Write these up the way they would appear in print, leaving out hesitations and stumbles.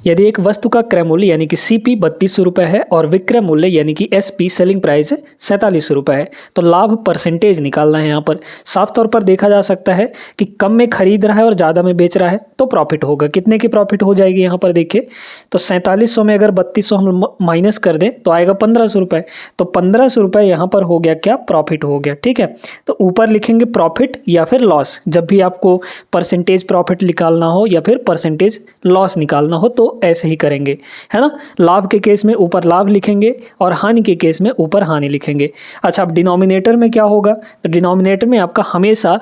यदि एक वस्तु का क्रय मूल्य यानी कि सीपी 3200 रुपये है और विक्रय मूल्य यानी कि एसपी सेलिंग प्राइस 4700 रुपये है, तो लाभ परसेंटेज निकालना है। यहाँ पर साफ तौर पर देखा जा सकता है कि कम में खरीद रहा है और ज़्यादा में बेच रहा है तो प्रॉफिट होगा। कितने की प्रॉफिट हो जाएगी यहाँ पर देखिए, तो 4700 में अगर 3200 हम माइनस कर दें तो आएगा 1500 रुपये, तो 1500 रुपये यहाँ पर हो गया क्या, प्रॉफिट हो गया। ठीक है, तो ऊपर लिखेंगे प्रॉफिट या फिर लॉस। जब भी आपको परसेंटेज प्रॉफिट निकालना हो या फिर परसेंटेज लॉस निकालना हो तो ऐसे ही करेंगे, है ना। लाभ के केस में ऊपर लाभ लिखेंगे और हानि के केस में ऊपर हानि लिखेंगे। अच्छा, अब डिनोमिनेटर में क्या होगा, तो डिनोमिनेटर में आपका हमेशा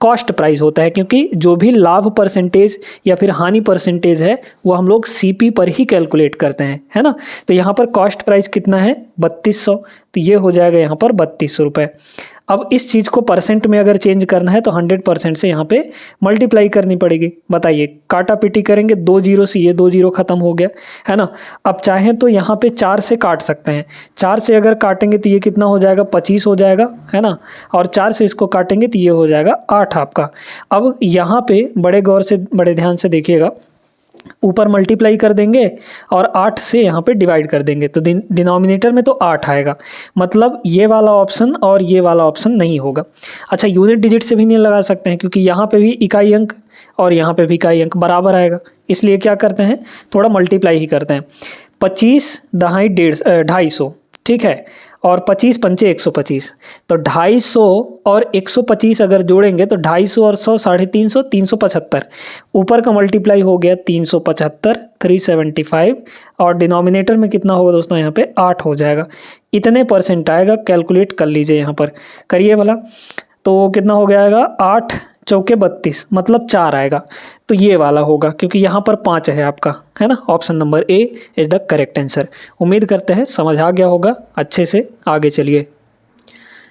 कॉस्ट प्राइस होता है, क्योंकि जो भी लाभ परसेंटेज या फिर हानि परसेंटेज है वो हम लोग सीपी पर ही कैलकुलेट करते हैं, है ना। तो यहाँ पर कॉस्ट प्राइस कितना है, 3200, तो ये हो जाएगा यहाँ पर 3200 रुपये। अब इस चीज़ को परसेंट में अगर चेंज करना है तो 100% से यहाँ पे मल्टीप्लाई करनी पड़ेगी। बताइए, काटा पीटी करेंगे, 2 जीरो से ये 2 जीरो खत्म हो गया, है ना। अब चाहें तो यहाँ पे 4 से काट सकते हैं, 4 से अगर काटेंगे तो ये कितना हो जाएगा, 25 हो जाएगा, है ना। और 4 से इसको काटेंगे तो ये हो जाएगा 8 आपका। अब यहाँ पे बड़े गौर से बड़े ध्यान से देखिएगा, ऊपर मल्टीप्लाई कर देंगे और 8 से यहाँ पे डिवाइड कर देंगे तो डिनोमिनेटर में तो 8 आएगा, मतलब ये वाला ऑप्शन और ये वाला ऑप्शन नहीं होगा। अच्छा, यूनिट डिजिट से भी नहीं लगा सकते हैं क्योंकि यहाँ पे भी इकाई अंक और यहाँ पे भी इकाई अंक बराबर आएगा, इसलिए क्या करते हैं, थोड़ा मल्टीप्लाई ही करते हैं। 25 दहाई 250, ठीक है, और 25 पंचे 125, तो 250 और 125 अगर जोड़ेंगे तो 250 और 100 350, 375। ऊपर का मल्टीप्लाई हो गया 375, 375, और डिनोमिनेटर में कितना होगा दोस्तों, यहाँ पे 8 हो जाएगा। इतने परसेंट आएगा, कैलकुलेट कर लीजिए, यहाँ पर करिए भला, तो कितना हो गया, 8 चौके 32, मतलब 4 आएगा। तो ये वाला होगा क्योंकि यहाँ पर 5 है आपका, है ना। Option number A is the correct answer. उम्मीद करते हैं समझ आ गया होगा अच्छे से। आगे चलिए।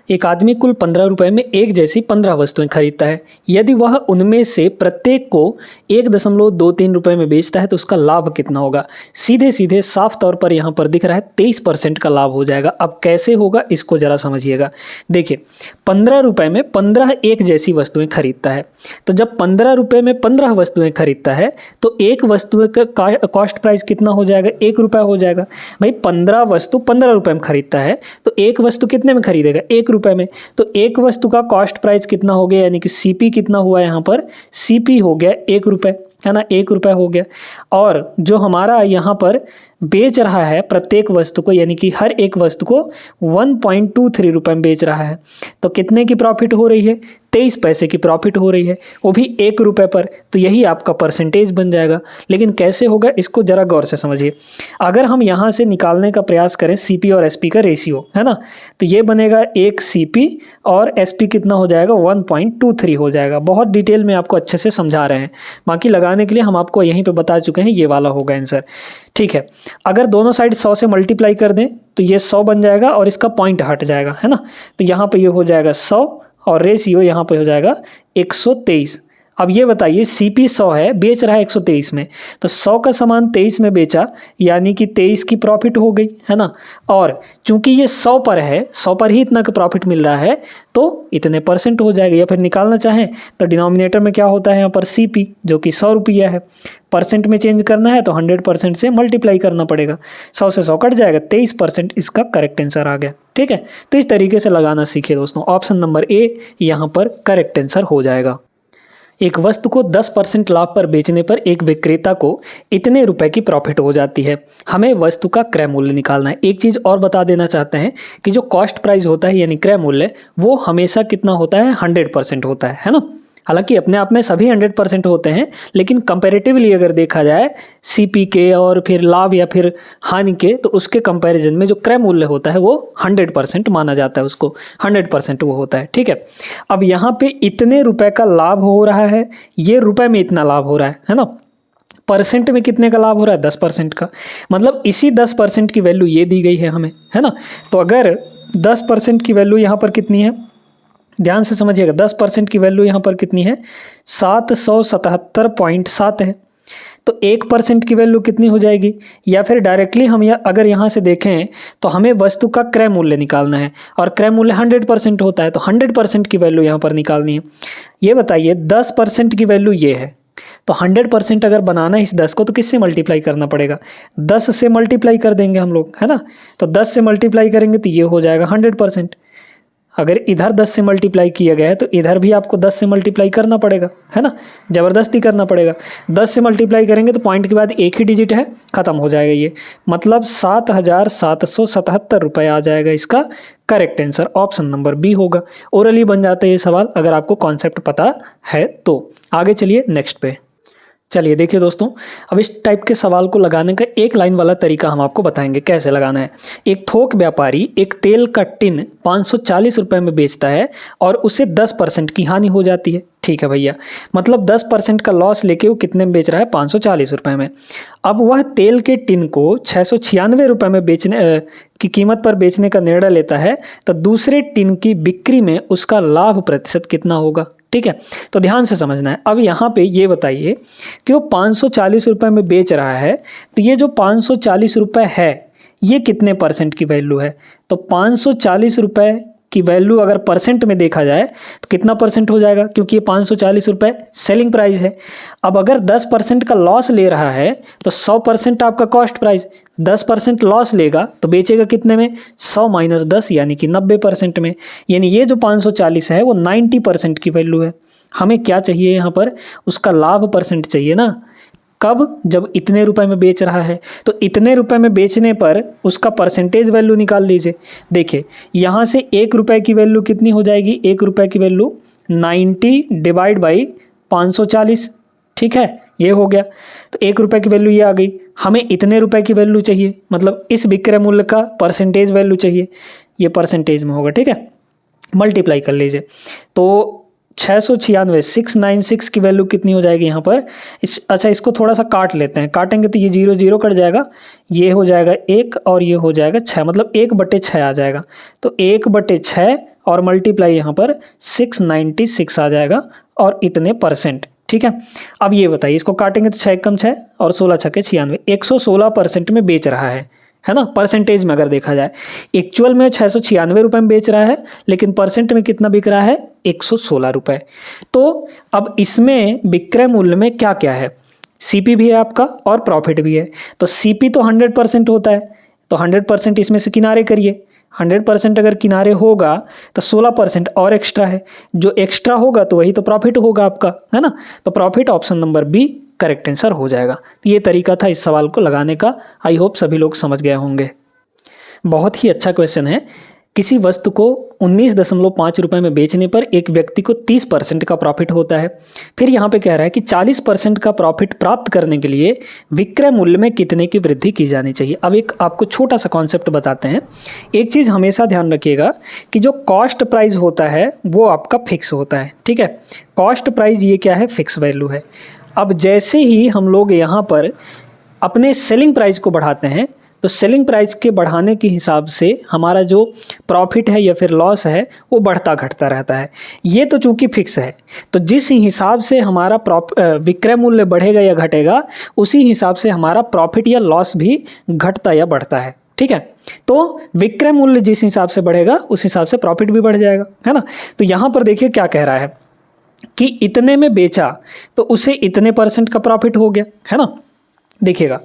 एक आदमी कुल 15 रुपये में एक जैसी 15 वस्तुएं खरीदता है। यदि वह उनमें से प्रत्येक को 1.23 रुपये में बेचता है तो उसका लाभ कितना होगा। सीधे सीधे साफ तौर पर यहाँ पर दिख रहा है 23% का लाभ हो जाएगा। अब कैसे होगा इसको ज़रा समझिएगा। देखिए, 15 रुपये में 15 एक जैसी वस्तुएं खरीदता है, तो जब 15 रुपये में 15 वस्तुएं खरीदता है तो एक वस्तु का कॉस्ट प्राइस कितना हो जाएगा, 1 रुपया हो जाएगा। भाई 15 वस्तु 15 रुपये में खरीदता है तो एक वस्तु कितने में खरीदेगा, 1 रुपये में। तो एक वस्तु का कॉस्ट प्राइस कितना हो गया, यानी कि सीपी कितना हुआ, यहाँ पर सीपी हो गया 1 रुपये, है ना, 1 रुपया हो गया। और जो हमारा यहाँ पर बेच रहा है प्रत्येक वस्तु को, यानी कि हर एक वस्तु को 1.23 रुपये में बेच रहा है, तो कितने की प्रॉफिट हो रही है, 23 पैसे की प्रॉफिट हो रही है, वो भी 1 रुपये पर। तो यही आपका परसेंटेज बन जाएगा। लेकिन कैसे होगा इसको ज़रा गौर से समझिए। अगर हम यहाँ से निकालने का प्रयास करें सीपी और एसपी का रेशियो, है ना, तो ये बनेगा 1 सीपी और एसपी कितना हो जाएगा, 1.23 हो जाएगा। बहुत डिटेल में आपको अच्छे से समझा रहे हैं, बाकी लगाने के लिए हम आपको यहीं पे बता चुके हैं, ये वाला होगा आंसर। ठीक है, अगर दोनों साइड 100 से मल्टीप्लाई कर दें तो ये 100 बन जाएगा और इसका पॉइंट हट जाएगा, है ना। तो यहाँ पे ये हो जाएगा 100 और रेशियो यहाँ पे हो जाएगा 123। अब ये बताइए, सीपी 100 है, बेच रहा है 123 में, तो 100 का सामान 23 में बेचा, यानी कि 23 की प्रॉफिट हो गई, है ना। और चूंकि ये 100 पर है, 100 पर ही इतना का प्रॉफिट मिल रहा है तो इतने परसेंट हो जाएगा। या फिर निकालना चाहें तो डिनोमिनेटर में क्या होता है, यहाँ पर सीपी जो कि 100 रुपया है, परसेंट में चेंज करना है तो 100% से मल्टीप्लाई करना पड़ेगा। 100 से 100 कट जाएगा, 23% इसका करेक्ट आंसर आ गया। ठीक है, तो इस तरीके से लगाना सीखिए दोस्तों। ऑप्शन नंबर ए यहाँ पर करेक्ट आंसर हो जाएगा। एक वस्तु को 10% लाभ पर बेचने पर एक विक्रेता को इतने रुपए की प्रॉफिट हो जाती है। हमें वस्तु का क्रय मूल्य निकालना है। एक चीज़ और बता देना चाहते हैं कि जो कॉस्ट प्राइस होता है यानी क्रय मूल्य, वो हमेशा कितना होता है, 100% होता है ना। हालांकि अपने आप में सभी 100% होते हैं, लेकिन कंपैरेटिवली अगर देखा जाए सीपी के और फिर लाभ या फिर हानि के, तो उसके कंपैरिजन में जो क्रय मूल्य होता है वो 100% माना जाता है, उसको 100% वो होता है। ठीक है, अब यहाँ पे इतने रुपए का लाभ हो रहा है, ये रुपए में इतना लाभ हो रहा है ना। परसेंट में कितने का लाभ हो रहा है, 10% का, मतलब इसी 10% की वैल्यू ये दी गई है हमें, है ना। तो अगर 10% की वैल्यू यहाँ पर कितनी है, ध्यान से समझिएगा, 10% की वैल्यू यहाँ पर कितनी है, 777.7 है। तो 1% की वैल्यू कितनी हो जाएगी, या फिर डायरेक्टली हम अगर यहाँ से देखें तो हमें वस्तु का क्रय मूल्य निकालना है और क्रय मूल्य 100% होता है, तो 100% की वैल्यू यहाँ पर निकालनी है। ये बताइए 10% की वैल्यू ये है, तो 100% अगर बनाना है इस 10 को तो किससे मल्टीप्लाई करना पड़ेगा, 10 से मल्टीप्लाई कर देंगे हम लोग, है ना। तो 10 से मल्टीप्लाई करेंगे तो ये हो जाएगा 100%। अगर इधर 10 से मल्टीप्लाई किया गया है तो इधर भी आपको 10 से मल्टीप्लाई करना पड़ेगा, है ना, ज़बरदस्ती करना पड़ेगा। 10 से मल्टीप्लाई करेंगे तो पॉइंट के बाद एक ही डिजिट है, ख़त्म हो जाएगा ये, मतलब 7,777 रुपये आ जाएगा इसका correct answer. Option number B होगा। ओरली बन जाता है ये सवाल अगर आपको कॉन्सेप्ट पता है तो। आगे चलिए नेक्स्ट पे। चलिए देखिए दोस्तों, अब इस टाइप के सवाल को लगाने का एक लाइन वाला तरीका हम आपको बताएंगे कैसे लगाना है। एक थोक व्यापारी एक तेल का टिन 540 रुपये में बेचता है और उसे 10% की हानि हो जाती है। ठीक है भैया, मतलब 10% का लॉस लेके वो कितने में बेच रहा है, 540 रुपये में। अब वह तेल के टिन को 696 रुपये में बेचने की कीमत पर बेचने का निर्णय लेता है, तो दूसरे टिन की बिक्री में उसका लाभ प्रतिशत कितना होगा। ठीक है, तो ध्यान से समझना है। अब यहाँ पे ये बताइए कि वो 540 रुपये में बेच रहा है, तो ये जो 540 रुपये है ये कितने परसेंट की वैल्यू है, तो 540 रुपये की वैल्यू अगर परसेंट में देखा जाए तो कितना परसेंट हो जाएगा, क्योंकि ये 540 रुपये सेलिंग प्राइस है। अब अगर 10% का लॉस ले रहा है तो 100% आपका कॉस्ट प्राइस, 10% लॉस लेगा तो बेचेगा कितने में, 100 माइनस 10 यानी कि 90% में। यानी ये जो 540 है वो 90% की वैल्यू है। हमें क्या चाहिए यहाँ पर, उसका लाभ परसेंट चाहिए ना। कब, जब इतने रुपए में बेच रहा है, तो इतने रुपए में बेचने पर उसका परसेंटेज वैल्यू निकाल लीजिए। देखिए यहाँ से 1 रुपये की वैल्यू कितनी हो जाएगी, 1 रुपये की वैल्यू 90 डिवाइड बाई 540। ठीक है, ये हो गया। तो 1 रुपये की वैल्यू ये आ गई। हमें इतने रुपए की वैल्यू चाहिए, मतलब इस विक्रय मूल्य का परसेंटेज वैल्यू चाहिए, ये परसेंटेज में होगा। ठीक है, मल्टीप्लाई कर लीजिए तो 696 696 की वैल्यू कितनी हो जाएगी यहाँ पर। अच्छा इसको थोड़ा सा काट लेते हैं, काटेंगे तो ये 0 0 कट जाएगा, ये हो जाएगा 1 और ये हो जाएगा 6, मतलब 1/6 आ जाएगा। तो 1/6 और मल्टीप्लाई यहाँ पर 696 आ जाएगा और इतने परसेंट। ठीक है, अब ये बताइए, इसको काटेंगे तो 6 कम 6 और 16 छक्के 96, 116% में बेच रहा है ना। परसेंटेज में अगर देखा जाए, एक्चुअल में 696 रुपये में बेच रहा है, लेकिन परसेंट में कितना बिक रहा है, 116 रुपये। तो अब इसमें विक्रय मूल्य में क्या क्या है, सीपी भी है आपका और प्रॉफिट भी है। तो सीपी तो 100% होता है, तो 100% इसमें से किनारे करिए। 100% अगर किनारे होगा तो 16% और एक्स्ट्रा है, जो एक्स्ट्रा होगा तो वही तो प्रॉफिट होगा आपका, है ना। तो profit option number B correct answer हो जाएगा। तो ये तरीका था इस सवाल को लगाने का। आई होप सभी लोग समझ गए होंगे। बहुत ही अच्छा क्वेश्चन है। किसी वस्तु को 19.5 रुपये में बेचने पर एक व्यक्ति को 30% का प्रॉफिट होता है। फिर यहाँ पे कह रहा है कि 40% का प्रॉफिट प्राप्त करने के लिए विक्रय मूल्य में कितने की वृद्धि की जानी चाहिए। अब एक आपको छोटा सा कॉन्सेप्ट बताते हैं। एक चीज़ हमेशा ध्यान रखिएगा कि जो कॉस्ट प्राइस होता है वो आपका फिक्स होता है। ठीक है, कॉस्ट प्राइस ये क्या है, फिक्स वैल्यू है। अब जैसे ही हम लोग यहाँ पर अपने सेलिंग प्राइस को बढ़ाते हैं तो सेलिंग प्राइस के बढ़ाने के हिसाब से हमारा जो प्रॉफिट है या फिर लॉस है वो बढ़ता घटता रहता है। ये तो चूंकि फिक्स है, तो जिस हिसाब से हमारा विक्रय मूल्य बढ़ेगा या घटेगा उसी हिसाब से हमारा प्रॉफिट या लॉस भी घटता या बढ़ता है। ठीक है, तो विक्रय मूल्य जिस हिसाब से बढ़ेगा उस हिसाब से प्रॉफिट भी बढ़ जाएगा, है ना। तो यहाँ पर देखिए क्या कह रहा है कि इतने में बेचा तो उसे इतने % का प्रॉफिट हो गया, है ना। देखिएगा,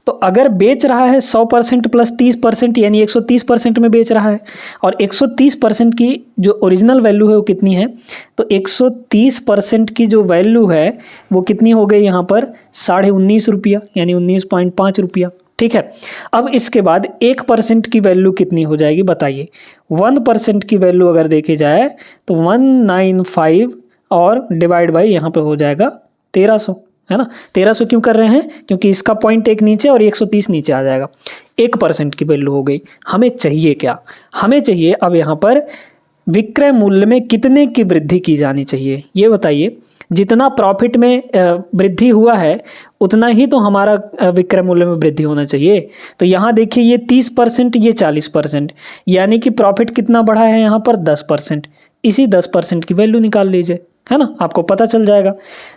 तो अगर बेच रहा है 100% प्लस 30% यानी 130% में बेच रहा है, और 130% की जो ओरिजिनल वैल्यू है वो कितनी है, तो 130% की जो वैल्यू है वो कितनी हो गई यहाँ पर, 19.5 रुपया यानी 19.5 रुपया। ठीक है, अब इसके बाद 1% की वैल्यू कितनी हो जाएगी बताइए। 1% की वैल्यू अगर देखी जाए तो 195 और डिवाइड बाई यहाँ पे हो जाएगा 1300, है ना। 1300 क्यों कर रहे हैं, क्योंकि इसका पॉइंट एक नीचे और 130 नीचे आ जाएगा। 1% की वैल्यू हो गई। हमें चाहिए क्या, हमें चाहिए अब यहाँ पर विक्रय मूल्य में कितने की वृद्धि की जानी चाहिए, ये बताइए। जितना प्रॉफिट में वृद्धि हुआ है उतना ही तो हमारा विक्रय मूल्य में वृद्धि होना चाहिए। तो यहाँ देखिए ये 30%, ये 40%, यानी कि प्रॉफिट कितना बढ़ा है यहाँ पर 10%। इसी 10% की वैल्यू निकाल लीजिए, है ना, आपको पता चल जाएगा।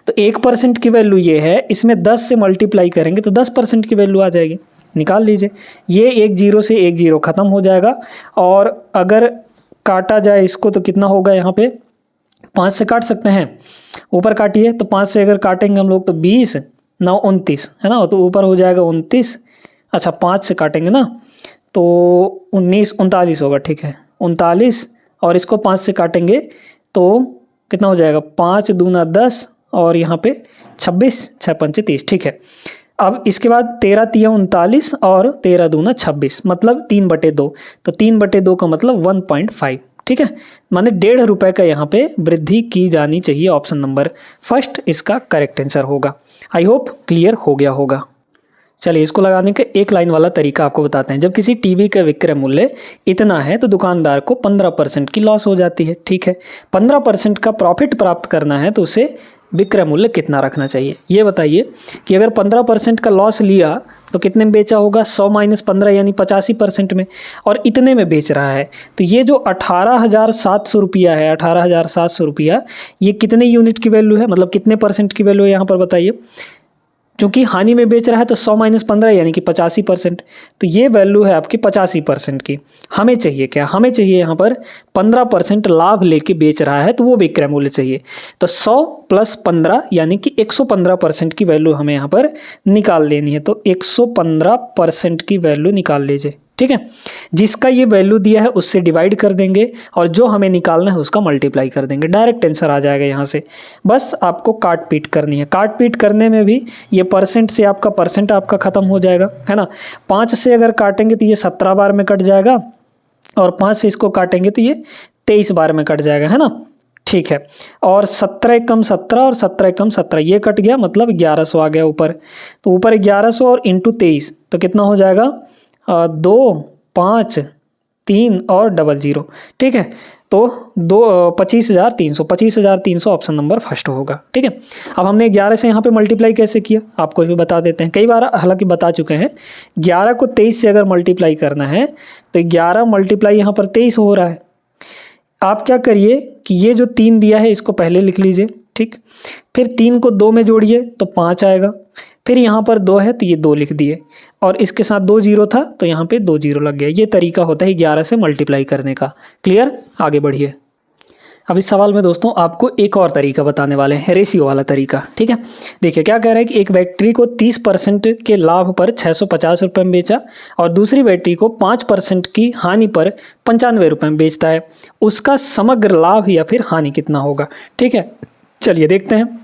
तो 1% की वैल्यू ये है, इसमें 10 से मल्टीप्लाई करेंगे तो 10% की वैल्यू आ जाएगी, निकाल लीजिए। ये 1 0 से 1 0 ख़त्म हो जाएगा, और अगर काटा जाए इसको तो कितना होगा यहाँ पे 5 से काट सकते हैं, ऊपर काटिए तो 5 से अगर काटेंगे हम लोग तो 20, 9 29 है ना, तो ऊपर हो जाएगा 29। अच्छा 5 से काटेंगे ना तो 19 39 होगा, ठीक है 39, और इसको 5 से काटेंगे तो कितना हो जाएगा, 5 दूना 10 और यहाँ पे 26, 6 पंचे 30, ठीक है। अब इसके बाद 13 तिया 39 और 13 दूना 26, मतलब 3/2, तो 3/2 का मतलब 1.5, ठीक है, माने 1.5 रुपये का यहाँ पे वृद्धि की जानी चाहिए। ऑप्शन नंबर फर्स्ट इसका करेक्ट आंसर होगा। आई होप क्लियर हो गया होगा। चलिए इसको लगाने का एक लाइन वाला तरीका आपको बताते हैं। जब किसी टीवी का विक्रय मूल्य इतना है तो दुकानदार को 15% की लॉस हो जाती है, ठीक है। 15% का प्रॉफिट प्राप्त करना है तो उसे विक्रय मूल्य कितना रखना चाहिए, ये बताइए कि अगर 15% का लॉस लिया तो कितने में बेचा होगा, 100 - 15 यानी 85% में, और इतने में बेच रहा है। तो ये जो 18,700 रुपया है, 18,700 रुपया, ये कितने यूनिट की वैल्यू है, मतलब कितने परसेंट की वैल्यू है यहाँ पर बताइए। क्योंकि हानि में बेच रहा है तो 100 - 15 यानी कि 85%, तो ये वैल्यू है आपकी 85% की। हमें चाहिए क्या, हमें चाहिए यहाँ पर 15% लाभ लेके बेच रहा है तो वो विक्रय मूल्य चाहिए। तो 100 + 15 यानी कि 115% की वैल्यू हमें यहाँ पर निकाल लेनी है। तो 115% की वैल्यू निकाल लीजिए, ठीक है। जिसका ये वैल्यू दिया है उससे डिवाइड कर देंगे और जो हमें निकालना है उसका मल्टीप्लाई कर देंगे, डायरेक्ट आंसर आ जाएगा यहाँ से। बस आपको काट पीट करनी है। काट पीट करने में भी ये परसेंट से आपका परसेंट आपका ख़त्म हो जाएगा, है ना। 5 से अगर काटेंगे तो ये 17 बार में कट जाएगा, और 5 से इसको काटेंगे तो ये 23 बार में कट जाएगा, है ना, ठीक है। और 17 × 17 और 17 × 17 ये कट गया, मतलब 1100 आ गया ऊपर। तो ऊपर 1100 और इंटू 23 तो कितना हो जाएगा, 2 5 3 और 00, ठीक है। तो 25,300, 25,300 ऑप्शन नंबर फर्स्ट होगा, ठीक है। अब हमने 11 से यहाँ पे मल्टीप्लाई कैसे किया आपको भी बता देते हैं, कई बार हालांकि बता चुके हैं। 11 को 23 से अगर मल्टीप्लाई करना है तो 11 मल्टीप्लाई यहाँ पर 23 हो रहा है। आप क्या करिए कि ये जो 3 दिया है इसको पहले लिख लीजिए, ठीक। फिर 3 को 2 में जोड़िए तो 5 आएगा। फिर यहाँ पर 2 है तो ये 2 लिख दिए, और इसके साथ 2 0 था तो यहाँ पे 2 0 लग गया। ये तरीका होता है 11 से मल्टीप्लाई करने का। क्लियर, आगे बढ़िए। अब इस सवाल में दोस्तों आपको एक और तरीका बताने वाले हैं, रेशियो वाला तरीका, ठीक है। देखिए क्या कह रहा है कि एक बैटरी को 30% के लाभ पर 650 रुपये में बेचा और दूसरी बैटरी को 5% की हानि पर 95 रुपये में बेचता है। उसका समग्र लाभ या फिर हानि कितना होगा, ठीक है। चलिए देखते हैं।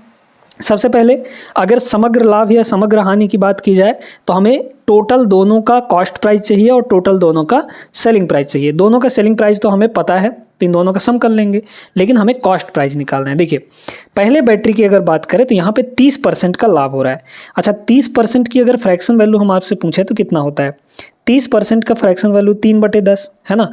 सबसे पहले अगर समग्र लाभ या समग्र हानि की बात की जाए तो हमें टोटल दोनों का कॉस्ट प्राइस चाहिए और टोटल दोनों का सेलिंग प्राइस चाहिए। दोनों का सेलिंग प्राइस तो हमें पता है, तो इन दोनों का सम कर लेंगे, लेकिन हमें कॉस्ट प्राइस निकालना है। देखिए पहले बैटरी की अगर बात करें तो यहाँ पे 30% का लाभ हो रहा है। अच्छा 30% की अगर फ्रैक्शन वैल्यू हम आपसे पूछे तो कितना होता है, 30% का फ्रैक्शन वैल्यू 3/10 है ना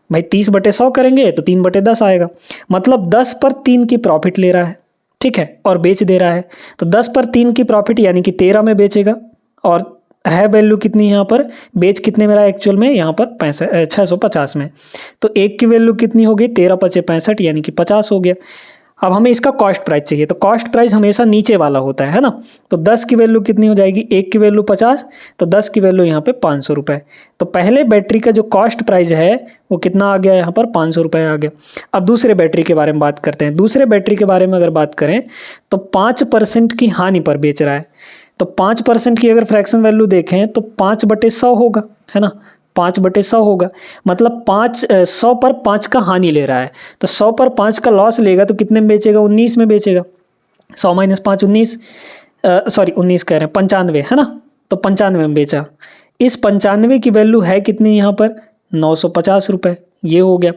भाई। 30/100 करेंगे तो 3/10 आएगा, मतलब 10 पर 3 की प्रॉफिट ले रहा है, ठीक है, और बेच दे रहा है। तो 10 पर 3 की प्रॉफिट यानी कि 13 में बेचेगा, और है वैल्यू कितनी यहाँ पर, बेच कितने में रहा है एक्चुअल में, यहाँ पर 650 में। तो एक की वैल्यू कितनी हो गई, 13 × 5 = 65 यानी कि 50 हो गया। अब हमें इसका कॉस्ट प्राइस चाहिए, तो कॉस्ट प्राइस हमेशा नीचे वाला होता है ना। तो 10 की वैल्यू कितनी हो जाएगी, एक की वैल्यू 50, तो 10 की वैल्यू यहाँ पे 500 रुपये। तो पहले बैटरी का जो कॉस्ट प्राइस है वो कितना आ गया, यहाँ पर 500 रुपये आ गया। अब दूसरे बैटरी के बारे में बात करते हैं। दूसरे बैटरी के बारे में अगर बात करें तो 5% की हानि पर बेच रहा है। तो 5% की अगर फ्रैक्शन वैल्यू देखें तो 5/100 होगा, है ना, 5/100 होगा, मतलब 100 पर 5 का हानि ले रहा है। तो 100 पर 5 का लॉस लेगा तो कितने में बेचेगा, 19 में बेचेगा। 100 - 5 19, सॉरी 19 कह रहे हैं, 95 है ना, तो 95 में बेचा। इस 95 की वैल्यू है कितनी यहाँ पर, 950 रुपये, ये हो गया।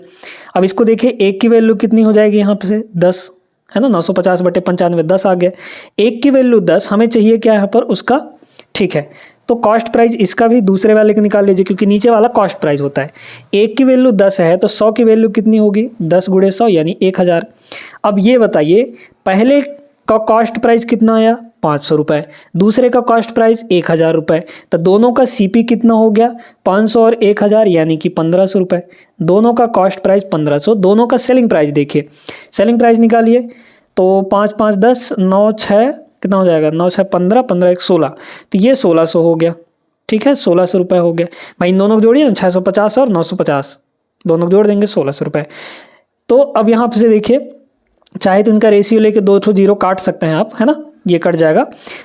अब इसको देखिए एक की वैल्यू कितनी हो जाएगी यहाँ से 10, है ना, 950/95 10 आ गया। एक की वैल्यू 10, हमें चाहिए क्या यहाँ पर उसका, ठीक है। तो कॉस्ट प्राइस इसका भी दूसरे वाले का निकाल लीजिए, क्योंकि नीचे वाला कॉस्ट प्राइस होता है। एक की वैल्यू 10 है तो 100 की वैल्यू कितनी होगी, 10 × 100 यानी 1000। अब ये बताइए पहले का कॉस्ट प्राइस कितना आया, 500 रुपये, दूसरे का कॉस्ट प्राइस 1000 रुपये। तो दोनों का CP कितना हो गया, 500 और 1000 यानी कि 1500 रुपये। दोनों का कॉस्ट प्राइस 1500। दोनों का सेलिंग प्राइस देखिए, सेलिंग प्राइस निकालिए। तो 5 × 5 = 10, 9 × 6 कितना हो जाएगा, 9 × 6 = 15, 15 × 1 = 16, तो ये 1600 हो गया, ठीक है, 1600 रुपये हो गया भाई। इन दोनों को जोड़िए ना, 650 और 950, दोनों को जोड़ देंगे 1600 रुपये। तो अब यहाँ से देखिए चाहे तो इनका रेशियो लेके 2 ठो जीरो काट सकते हैं आप, है ना, ये कट जाएगा।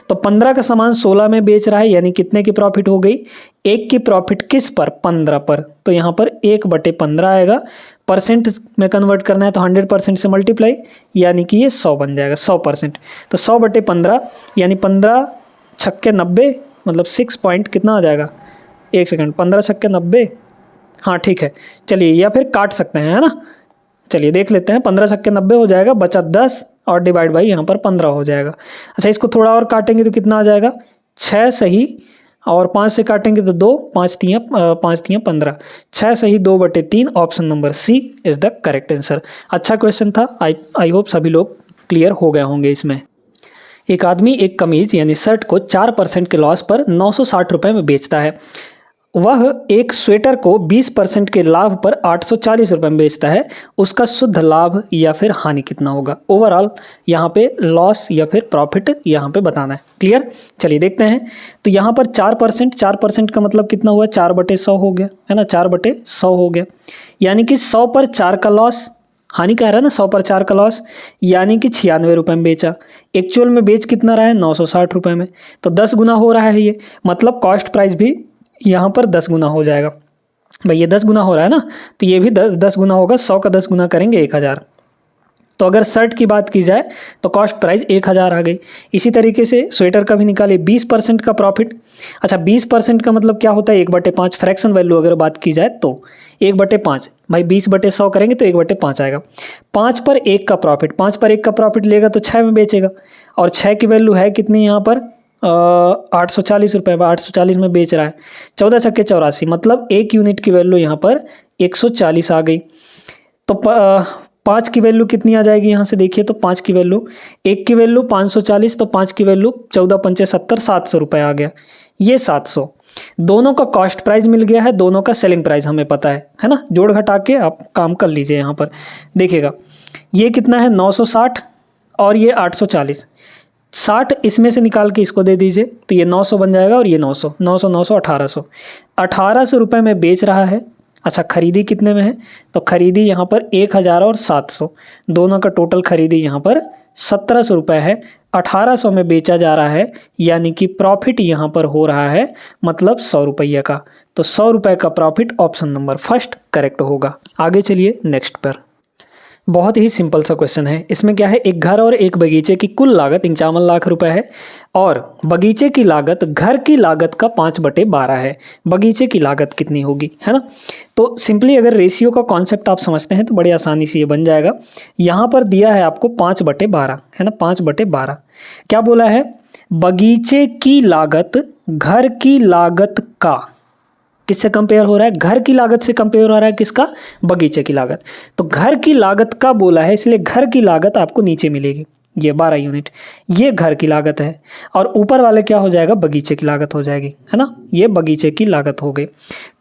तो 15 का सामान 16 में बेच रहा है, यानी कितने की प्रॉफिट हो गई, 1 की प्रॉफिट किस पर, 15 पर। तो यहाँ पर 1/15 आएगा। परसेंट में कन्वर्ट करना है तो 100% से मल्टीप्लाई, यानी कि ये 100 बन जाएगा, 100%। तो 100/15 यानी 15 छक्के 90, मतलब 6 पॉइंट कितना आ जाएगा, 1 सेकंड, 15 छक्के 90, हाँ ठीक है, चलिए, या फिर काट सकते हैं, है ना। चलिए देख लेते हैं, 15 छक्के 90 हो जाएगा, बचा 10 और डिवाइड बाई यहाँ पर 15 हो जाएगा। अच्छा, इसको थोड़ा और काटेंगे तो कितना आ जाएगा, 6 सही और 5 से काटेंगे तो 2, 5 तियाँ 15, 6 सही 2/3। Option number C is the correct answer. अच्छा क्वेश्चन था, आई होप सभी लोग क्लियर हो गए होंगे इसमें। एक आदमी एक कमीज यानी शर्ट को 4% के लॉस पर 960 रुपये में बेचता है। वह एक स्वेटर को 20% के लाभ पर 840 रुपये में बेचता है। उसका शुद्ध लाभ या फिर हानि कितना होगा। ओवरऑल यहाँ पे लॉस या फिर प्रॉफिट यहाँ पे बताना है। क्लियर, चलिए देखते हैं। तो यहाँ पर 4% का मतलब कितना हुआ, 4/100 हो गया, है ना, 4/100 हो गया, यानी कि 100 पर 4 का लॉस, हानि कह रहा है ना, 100 पर 4 का लॉस, यानी कि 96 रुपये में बेचा। एक्चुअल में बेच कितना रहा है, 960 रुपये में, तो 10 गुना हो रहा है ये, मतलब कॉस्ट प्राइस भी यहाँ पर 10 गुना हो जाएगा। भाई ये 10 गुना हो रहा है ना, तो ये भी 10 गुना होगा, 100 का 10 गुना करेंगे 1000। तो अगर शर्ट की बात की जाए तो कॉस्ट प्राइस 1000 आ गई। इसी तरीके से स्वेटर का भी निकाले, 20% का प्रॉफिट। अच्छा, 20% का मतलब क्या होता है, 1/5 फ्रैक्शन वैल्यू अगर बात की जाए तो 1/5, भाई 20/100 करेंगे तो 1/5 आएगा। 5 पर 1 का प्रॉफिट, 5 पर 1 का प्रॉफिट लेगा तो 6 में बेचेगा, और 6 की वैल्यू है कितनी यहाँ पर, 840 रुपये, 840 में बेच रहा है। 14 छक्के 84, मतलब 1 यूनिट की वैल्यू यहाँ पर 140 आ गई। तो 5 की वैल्यू कितनी आ जाएगी यहाँ से देखिए, तो 5 की वैल्यू, 1 की वैल्यू 540, तो 5 की वैल्यू 14×5 = 70, 700 रुपये आ गया। ये 700 दोनों का कॉस्ट प्राइस मिल गया है, दोनों का सेलिंग प्राइस हमें पता है ना। जोड़ घटा के आप काम कर लीजिए। यहाँ पर देखिएगा ये कितना है, 960 और ये 840, 60 इसमें से निकाल के इसको दे दीजिए तो ये 900 बन जाएगा, और ये 900 900 900 1800, 1800 रुपये में बेच रहा है। अच्छा, खरीदी कितने में है, तो खरीदी यहाँ पर 1000 और 700, दोनों का टोटल खरीदी यहाँ पर 1700 रुपये है। 1800 में बेचा जा रहा है, यानी कि प्रॉफिट यहाँ पर हो रहा है, मतलब 100 रुपये का। तो 100 रुपये का profit option number first correct होगा। आगे चलिए नेक्स्ट पर। बहुत ही सिंपल सा क्वेश्चन है। इसमें क्या है, एक घर और एक बगीचे की कुल लागत 51 लाख रुपए है, और बगीचे की लागत घर की लागत का 5/12 है। बगीचे की लागत कितनी होगी, है ना। तो सिंपली अगर रेशियो का कॉन्सेप्ट आप समझते हैं तो बड़ी आसानी से ये बन जाएगा। यहाँ पर दिया है आपको 5/12, है ना, 5/12। क्या बोला है, बगीचे की लागत घर की लागत का, किससे कंपेयर हो रहा है, घर की लागत से कंपेयर हो रहा है, किसका, बगीचे की लागत। तो घर की लागत का बोला है, इसलिए घर की लागत आपको नीचे मिलेगी, ये 12 यूनिट, ये घर की लागत है, और ऊपर वाले क्या हो जाएगा, बगीचे की लागत हो जाएगी, है ना, ये बगीचे की लागत हो गई।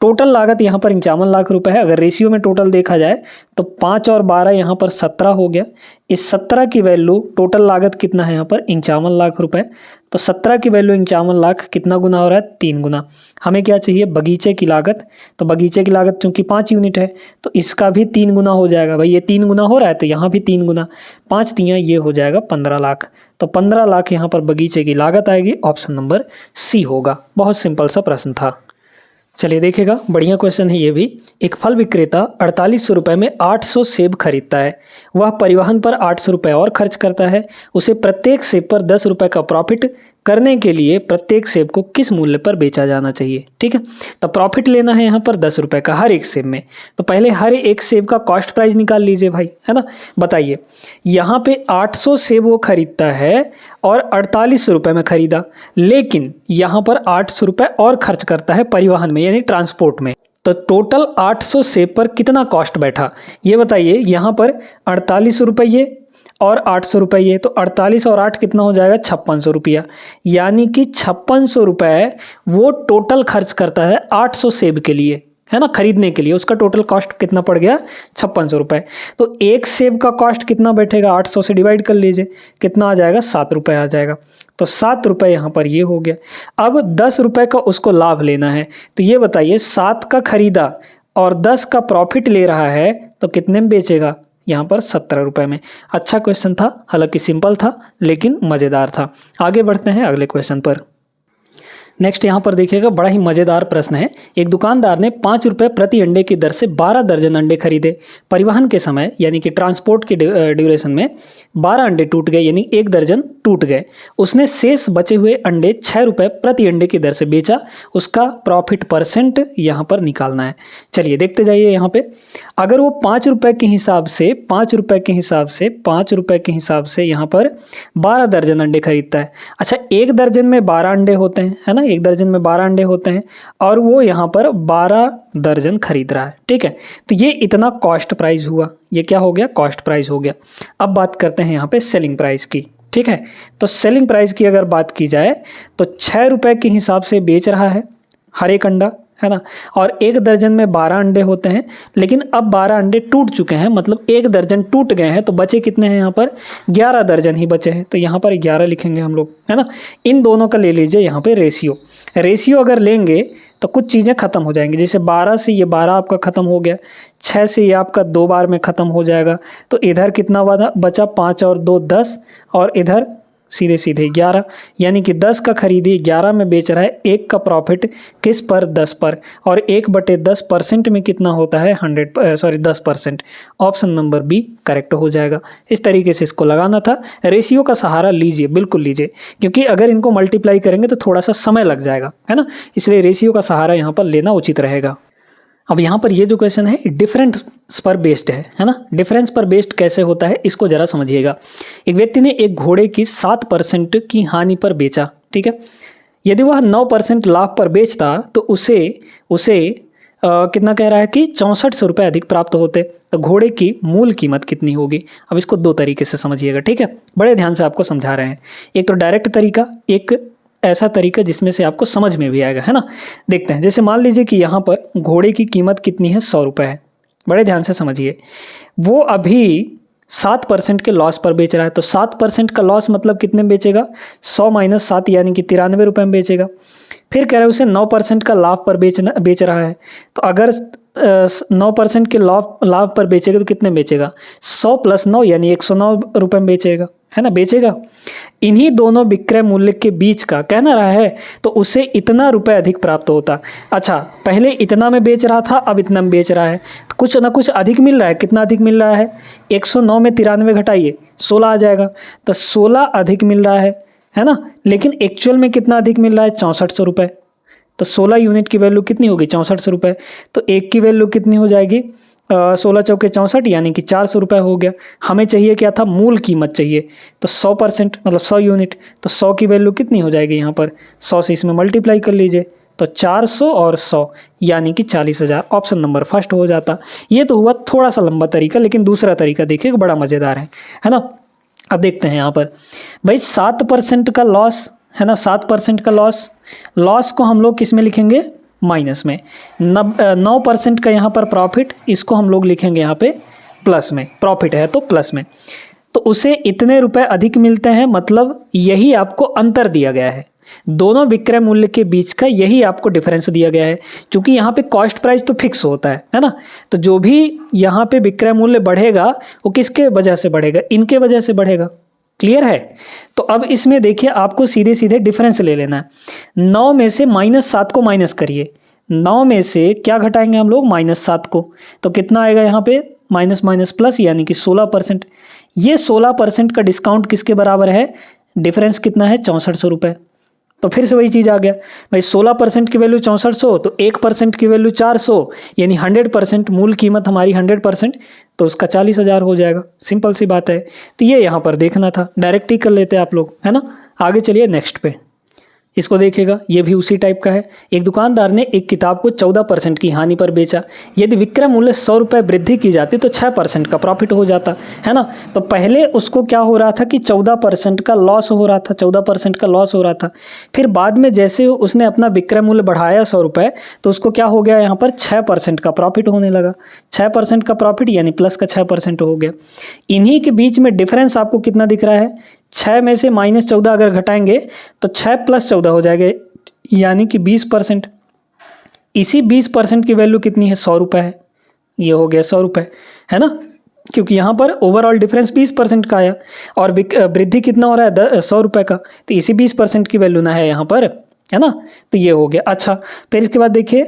टोटल लागत यहाँ पर 51 लाख रुपए है। अगर रेशियो में टोटल देखा जाए तो 5 और 12 यहाँ पर 17 हो गया। इस 17 की वैल्यू, टोटल लागत कितना है यहाँ पर, 51 लाख रुपए। तो 17 की वैल्यू 51 लाख कितना गुना हो रहा है, 3 गुना। हमें क्या चाहिए, बगीचे की लागत। तो बगीचे की लागत चूंकि 5 यूनिट है तो इसका भी 3 गुना हो जाएगा। भाई ये 3 गुना हो रहा है तो यहाँ भी 3 गुना, 5 तियाँ ये हो जाएगा 15 लाख। तो 15 लाख यहाँ पर बगीचे की लागत आएगी। ऑप्शन नंबर सी होगा। बहुत सिंपल सा प्रश्न था। चलिए देखिएगा, बढ़िया क्वेश्चन है ये भी। एक फल विक्रेता 4800 रुपये में 800 सेब खरीदता है। वह परिवहन पर 800 रुपये और खर्च करता है। उसे प्रत्येक सेब पर 10 रुपये का प्रॉफिट करने के लिए प्रत्येक सेब को किस मूल्य पर बेचा जाना चाहिए। ठीक है, तो प्रॉफिट लेना है यहाँ पर 10 रुपये का हर एक सेब में। तो पहले हर एक सेब का कॉस्ट प्राइस निकाल लीजिए भाई, है ना। बताइए, यहाँ पे 800 सेब वो खरीदता है और 4800 रुपये में खरीदा, लेकिन यहाँ पर 800 रुपये और खर्च करता है परिवहन में, यानी ट्रांसपोर्ट में। तो टोटल 800 सेब पर कितना कॉस्ट बैठा ये बताइए। यहाँ पर 4800 रुपये और 800 रुपये, तो 48 और 8 कितना हो जाएगा, 5600 रुपया। यानी कि 5600 रुपये वो टोटल खर्च करता है 800 सेब के लिए, है ना, खरीदने के लिए। उसका टोटल कॉस्ट कितना पड़ गया, 5600 रुपये। तो एक सेब का कॉस्ट कितना बैठेगा, 800 से डिवाइड कर लीजिए, कितना आ जाएगा, 7 रुपये आ जाएगा। तो 7 रुपये यहाँ पर ये हो गया। अब 10 रुपये का उसको लाभ लेना है। तो ये बताइए, 7 का खरीदा और 10 का प्रॉफिट ले रहा है तो कितने में बेचेगा, यहाँ पर 17 रुपये में। अच्छा क्वेश्चन था, हालांकि सिंपल था लेकिन मज़ेदार था। आगे बढ़ते हैं अगले क्वेश्चन पर। नेक्स्ट यहाँ पर देखिएगा, बड़ा ही मज़ेदार प्रश्न है। एक दुकानदार ने 5 रुपये प्रति अंडे की दर से 12 दर्जन अंडे खरीदे। परिवहन के समय यानी कि ट्रांसपोर्ट के ड्यूरेशन में 12 अंडे टूट गए, यानी 1 दर्जन टूट गए। उसने शेष बचे हुए अंडे 6 रुपये प्रति अंडे की दर से बेचा। उसका प्रॉफिट परसेंट यहाँ पर निकालना है। चलिए देखते जाइए यहाँ पे। अगर वो 5 रुपये के हिसाब से 5 रुपये के हिसाब से 5 रुपये के हिसाब से यहाँ पर 12 दर्जन अंडे खरीदता है। अच्छा, 1 दर्जन में 12 अंडे होते हैं, है ना, 1 दर्जन में 12 अंडे होते हैं और वो यहाँ पर 12 दर्जन खरीद रहा है। ठीक है, तो ये इतना कॉस्ट प्राइस हुआ। ये क्या हो गया? कॉस्ट प्राइस हो गया। अब बात करते हैं यहाँ पे सेलिंग प्राइस की। ठीक है, तो सेलिंग प्राइस की अगर बात की जाए तो 6 रुपये के हिसाब से बेच रहा है हर एक अंडा, है ना, और 1 दर्जन में 12 अंडे होते हैं, लेकिन अब 12 अंडे टूट चुके हैं, मतलब 1 दर्जन टूट गए हैं, तो बचे कितने हैं यहाँ पर? 11 दर्जन ही बचे हैं। तो यहाँ पर 11 लिखेंगे हम लोग, है ना। इन दोनों का ले लीजिए यहाँ पे रेशियो अगर लेंगे तो कुछ चीज़ें ख़त्म हो जाएंगी। जैसे 12 से ये 12 आपका ख़त्म हो गया, 6 से ये आपका 2 बार में ख़त्म हो जाएगा, तो इधर कितना बचा? 5 और 2 10, और इधर सीधे सीधे 11, यानी कि 10 का खरीदी 11 में बेच रहा है। 1 का प्रॉफिट किस पर? 10 पर, और 1/10% में कितना होता है? 10%। ऑप्शन नंबर बी करेक्ट हो जाएगा। इस तरीके से इसको लगाना था। रेशियो का सहारा लीजिए, बिल्कुल लीजिए, क्योंकि अगर इनको मल्टीप्लाई करेंगे तो थोड़ा सा समय लग जाएगा, है ना, इसलिए रेशियो का सहारा यहाँ पर लेना उचित रहेगा। अब यहाँ पर ये जो क्वेश्चन है डिफरेंस पर बेस्ड है ना। डिफरेंस पर बेस्ड कैसे होता है इसको जरा समझिएगा। एक व्यक्ति ने एक घोड़े की 7% की हानि पर बेचा। ठीक है, यदि वह 9% लाभ पर बेचता तो उसे कितना कह रहा है कि 6400 रुपये अधिक प्राप्त होते। तो घोड़े की मूल कीमत कितनी होगी? अब इसको 2 तरीके से समझिएगा। ठीक है, बड़े ध्यान से आपको समझा रहे हैं। एक तो डायरेक्ट तरीका, एक ऐसा तरीका जिसमें से आपको समझ में भी आएगा, है ना। देखते हैं, जैसे मान लीजिए कि यहाँ पर घोड़े की कीमत कितनी है? 100 रुपये है। बड़े ध्यान से समझिए, वो अभी 7% के लॉस पर बेच रहा है। तो 7% का लॉस मतलब कितने में बेचेगा? 100 - 7 यानी कि 93 रुपये में बेचेगा। फिर कह रहा है उसे 9% का लाभ पर बेच रहा है। तो अगर 9% के लाभ पर बेचेगा तो कितने बेचेगा? 100 + 9 यानी 109 रुपये में बेचेगा, है ना, बेचेगा। इन्हीं दोनों विक्रय मूल्य के बीच का कहना रहा है, तो उसे इतना रुपए अधिक प्राप्त होता। अच्छा, पहले इतना में बेच रहा था, अब इतना में बेच रहा है, तो कुछ ना कुछ अधिक मिल रहा है। कितना अधिक मिल रहा है? 109 में 93 घटाइए, 16 आ जाएगा। तो 16 अधिक मिल रहा है ना। लेकिन एक्चुअल में कितना अधिक मिल रहा है? 6400 रुपये। तो 16 यूनिट की वैल्यू कितनी होगी? 6400 रुपये। तो एक की वैल्यू कितनी हो जाएगी? 16 चौके 64 यानी कि 400 रुपये हो गया। हमें चाहिए क्या था? मूल कीमत चाहिए। तो 100% मतलब 100 यूनिट, तो 100 की वैल्यू कितनी हो जाएगी यहाँ पर? 100 से इसमें मल्टीप्लाई कर लीजिए, तो 400 और 100 यानी कि 40,000। ऑप्शन नंबर फर्स्ट हो जाता। ये तो हुआ थोड़ा सा लंबा तरीका, लेकिन दूसरा तरीका देखिए बड़ा मज़ेदार है ना। अब देखते हैं यहाँ पर भाई 7% का लॉस है ना, 7% का लॉस को हम लोग किस में लिखेंगे? माइनस में। 9% का यहाँ पर प्रॉफिट, इसको हम लोग लिखेंगे यहाँ पे प्लस में। प्रॉफिट है तो प्लस में। तो उसे इतने रुपए अधिक मिलते हैं, मतलब यही आपको अंतर दिया गया है। दोनों विक्रय मूल्य के बीच का यही आपको डिफरेंस दिया गया है। क्योंकि यहाँ पे कॉस्ट प्राइस तो फिक्स होता है ना। तो जो भी यहाँ पे विक्रय मूल्य बढ़ेगा वो किसके वजह से बढ़ेगा? इनके वजह से बढ़ेगा। क्लियर है? तो अब इसमें देखिए आपको सीधे सीधे डिफरेंस ले लेना है। 9 में से -7 को माइनस करिए। 9 में से क्या घटाएंगे हम लोग? -7 को। तो कितना आएगा यहाँ पे? माइनस माइनस प्लस यानी कि 16%। ये 16% का डिस्काउंट किसके बराबर है? डिफरेंस कितना है? 6400 रुपये। तो फिर से वही चीज़ आ गया भाई, 16% की वैल्यू 6400, तो 1% की वैल्यू 400, यानी 100% मूल कीमत हमारी 100%, तो उसका 40,000 हो जाएगा। सिंपल सी बात है। तो ये यहाँ पर देखना था, डायरेक्ट ही कर लेते आप लोग, है ना। आगे चलिए नेक्स्ट पे, इसको देखिएगा, ये भी उसी टाइप का है। एक दुकानदार ने एक किताब को 14% की हानि पर बेचा। यदि विक्रय मूल्य 100 रुपये वृद्धि की जाती तो 6% का प्रॉफिट हो जाता, है ना। तो पहले उसको क्या हो रहा था कि 14% का लॉस हो रहा था, 14% का लॉस हो रहा था। फिर बाद में जैसे उसने अपना विक्रय मूल्य बढ़ाया 100 रुपये, तो उसको क्या हो गया यहाँ पर? 6% का प्रॉफिट होने लगा। 6% का प्रॉफिट यानी प्लस का 6% हो गया। इन्हीं के बीच में डिफरेंस आपको कितना दिख रहा है? 6 में से -14 अगर घटाएंगे तो 6 + 14 हो जाएगा, यानी कि 20%। इसी 20% की वैल्यू कितनी है? 100 रुपये है। ये हो गया 100 रुपये, है ना। क्योंकि यहाँ पर ओवरऑल डिफरेंस 20% का आया और वृद्धि कितना हो रहा है 100 रुपये का, तो इसी 20% की वैल्यू ना है यहाँ पर, है ना। तो ये हो गया। अच्छा, फिर इसके बाद देखिए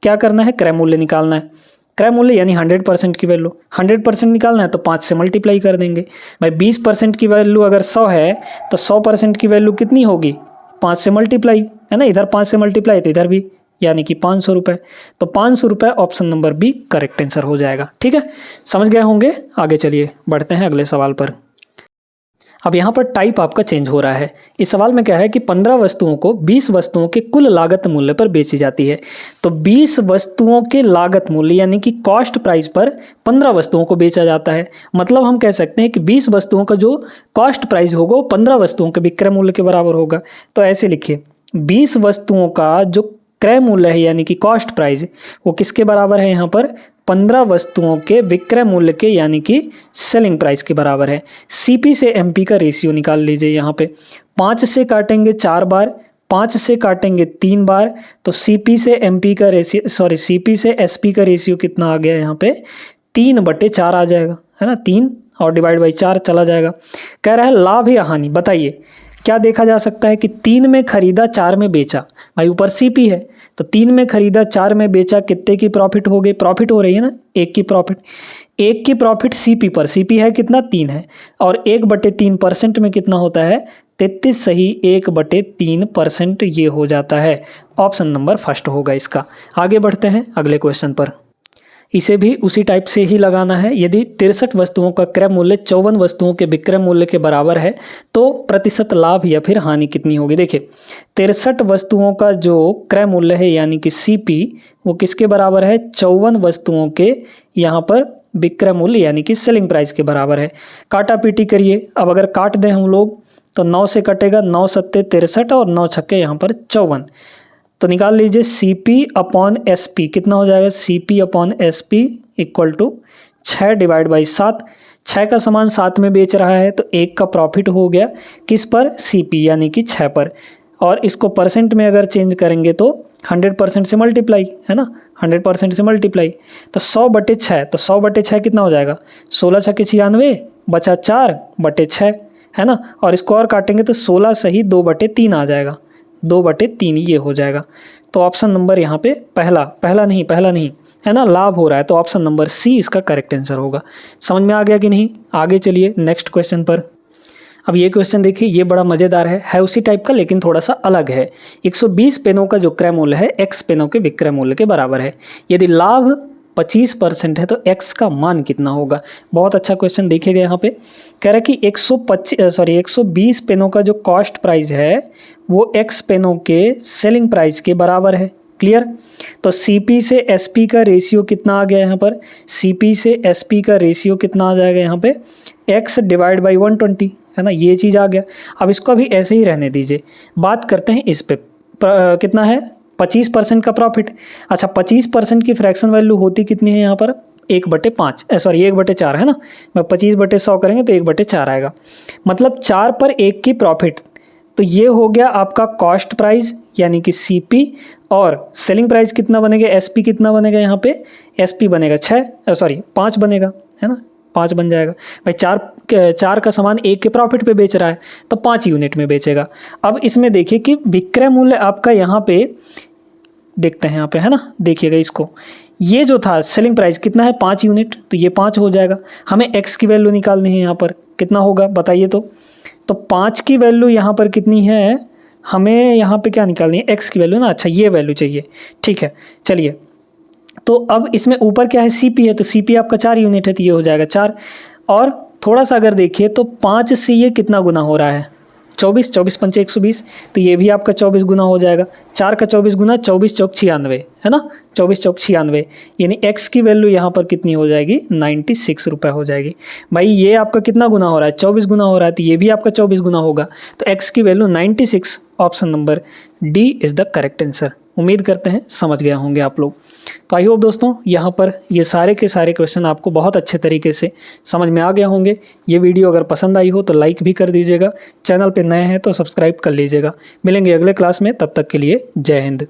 क्या करना है, क्रय मूल्य निकालना है। क्रय मूल्य यानी 100% की वैल्यू, 100% निकालना है तो 5 से मल्टीप्लाई कर देंगे। भाई 20% की वैल्यू अगर 100 है तो 100% की वैल्यू कितनी होगी, 5 से मल्टीप्लाई, है ना। इधर 5 से मल्टीप्लाई तो इधर भी, यानी कि 500 रुपये। तो 500 रुपये option number B correct answer हो जाएगा। ठीक है, समझ गए होंगे। आगे चलिए बढ़ते हैं अगले सवाल पर। अब यहाँ पर टाइप आपका चेंज हो रहा है। इस सवाल में क्या है कि 15 वस्तुओं को 20 वस्तुओं के कुल लागत मूल्य पर बेची जाती है। तो 20 वस्तुओं के लागत मूल्य यानी कि कॉस्ट प्राइस पर 15 वस्तुओं को बेचा जाता है। मतलब हम कह सकते हैं कि 20 वस्तुओं का जो कॉस्ट प्राइस होगा वो 15 वस्तुओं के विक्रय मूल्य के बराबर होगा। तो ऐसे लिखिए, 20 वस्तुओं का जो क्रय मूल्य है यानी कि कॉस्ट प्राइस, वो किसके बराबर है, यहाँ पर 15 वस्तुओं के विक्रय मूल्य के यानी कि सेलिंग प्राइस के बराबर है। सीपी से एमपी का रेशियो निकाल लीजिए। यहाँ पे 5 से काटेंगे 4 बार, 5 से काटेंगे 3 बार, तो सीपी से एमपी का रेशियो, सॉरी सीपी से एसपी का रेशियो कितना आ गया यहाँ पे 3/4 आ जाएगा, है ना। 3 और डिवाइड बाई 4 चला जाएगा। कह रहा है लाभ या हानि बताइए। क्या देखा जा सकता है कि 3 में खरीदा 4 में बेचा, भाई ऊपर सीपी है तो 3 में खरीदा 4 में बेचा, कितने की प्रॉफिट हो गई, प्रॉफिट हो रही है ना, 1 की प्रॉफिट। 1 की प्रॉफिट सीपी पर, सीपी है कितना 3 है, और 1/3% में कितना होता है 33, सही 1/3% ये हो जाता है। ऑप्शन नंबर फर्स्ट होगा इसका। आगे बढ़ते हैं अगले क्वेश्चन पर। इसे भी उसी टाइप से ही लगाना है। यदि 63 वस्तुओं का क्रय मूल्य 54 वस्तुओं के विक्रय मूल्य के बराबर है तो प्रतिशत लाभ या फिर हानि कितनी होगी। देखिए 63 वस्तुओं का जो क्रय मूल्य है यानी कि सीपी, वो किसके बराबर है 54 वस्तुओं के यहाँ पर विक्रय मूल्य यानी कि सेलिंग प्राइस के बराबर है। काटा पीटी करिए। अब अगर काट दें हम लोग तो 9 से कटेगा, 9 सत्ते 63 और 9 छक्के यहाँ पर 54। तो निकाल लीजिए CP अपॉन SP कितना हो जाएगा, CP upon SP equal to 6 divide by 7। 6 का सामान 7 में बेच रहा है तो 1 का प्रॉफिट हो गया किस पर, CP यानी कि 6 पर। और इसको परसेंट में अगर चेंज करेंगे तो 100% से मल्टीप्लाई, है ना, 100% से मल्टीप्लाई। तो 100/6, तो 100/6 कितना हो जाएगा, 16 छक्के 96 बचा 4/6, है ना। और इसको और काटेंगे तो 16 सही 2/3 आ जाएगा, 2/3 ये हो जाएगा। तो ऑप्शन नंबर यहाँ पे पहला नहीं है ना, लाभ हो रहा है, तो ऑप्शन नंबर सी इसका करेक्ट आंसर होगा। समझ में आ गया कि नहीं। आगे चलिए नेक्स्ट क्वेश्चन पर। अब ये क्वेश्चन देखिए, ये बड़ा मज़ेदार है उसी टाइप का लेकिन थोड़ा सा अलग है। 120 पेनों का जो क्रय मूल्य है x पेनों के विक्रय मूल्य के बराबर है। यदि लाभ 25% है तो x का मान कितना होगा। बहुत अच्छा क्वेश्चन देखिएगा। यहाँ पे कह रहा है कि 120 पेनों का जो कॉस्ट प्राइस है वो x पेनों के सेलिंग प्राइस के बराबर है। क्लियर। तो CP से SP का रेशियो कितना आ गया यहाँ पर, CP से SP का रेशियो कितना आ जाएगा यहाँ पे x डिवाइड बाई 120, है ना, ये चीज़ आ गया। अब इसको अभी ऐसे ही रहने दीजिए। बात करते हैं इस पे कितना है 25% का प्रॉफिट। अच्छा 25% की फ्रैक्शन वैल्यू होती कितनी है यहाँ पर 1/5, सॉरी 1/4 है ना। 25/100 करेंगे तो 1/4 आएगा। मतलब 4 पर 1 की प्रॉफिट। तो ये हो गया आपका कॉस्ट प्राइस यानी कि CP, और सेलिंग प्राइस कितना बनेगा SP कितना बनेगा यहाँ पे SP बनेगा 5 बनेगा, है ना, 5 बन जाएगा। भाई 4 का सामान 1 के प्रॉफिट पे बेच रहा है तो 5 यूनिट में बेचेगा। अब इसमें देखिए कि विक्रय मूल्य आपका यहाँ पे देखते हैं यहाँ पे, है ना, देखिएगा इसको, ये जो था सेलिंग प्राइस कितना है 5 यूनिट, तो ये 5 हो जाएगा। हमें x की वैल्यू निकालनी है यहाँ पर, कितना होगा बताइए। तो 5 की वैल्यू यहाँ पर कितनी है, हमें यहाँ पे क्या निकालनी है x की वैल्यू ना। अच्छा ये वैल्यू चाहिए, ठीक है चलिए। तो अब इसमें ऊपर क्या है CP है, तो CP आपका 4 यूनिट है तो ये हो जाएगा 4। और थोड़ा सा अगर देखिए तो 5 से ये कितना गुना हो रहा है 24, 24 पंचे 120, तो ये भी आपका 24 गुना हो जाएगा। 4 का 24 गुना 24 चौक 96, है ना, 24 चौक 96, यानी x की वैल्यू यहाँ पर कितनी हो जाएगी 96 रुपये हो जाएगी। भाई ये आपका कितना गुना हो रहा है 24 गुना हो रहा है, तो ये भी आपका 24 गुना होगा। तो x की value 96, option number D is the correct answer. उम्मीद करते हैं समझ गए होंगे आप लोग। तो आई होप दोस्तों यहाँ पर ये सारे के सारे क्वेश्चन आपको बहुत अच्छे तरीके से समझ में आ गए होंगे। ये वीडियो अगर पसंद आई हो तो लाइक भी कर दीजिएगा, चैनल पे नए हैं तो सब्सक्राइब कर लीजिएगा। मिलेंगे अगले क्लास में, तब तक के लिए जय हिंद।